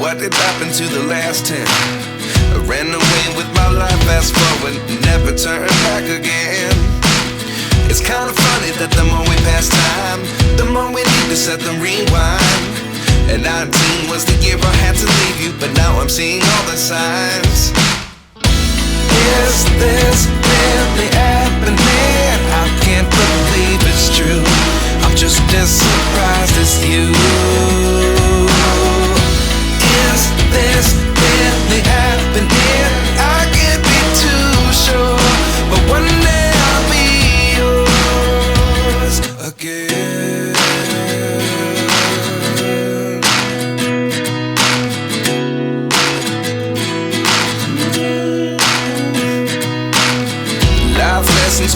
what did happen to the last 10? I ran away with my life, fast forward, never turn back again. It's kinda funny that the more we pass time, the more we need to set the rewind. And 19 was the year I had to leave you, but now I'm seeing all the signs. Is this really happening? I can't believe it's true. I'm just as surprised as you. Is this really happening? I can't be too sure, but one day I'll be yours again. Life lessons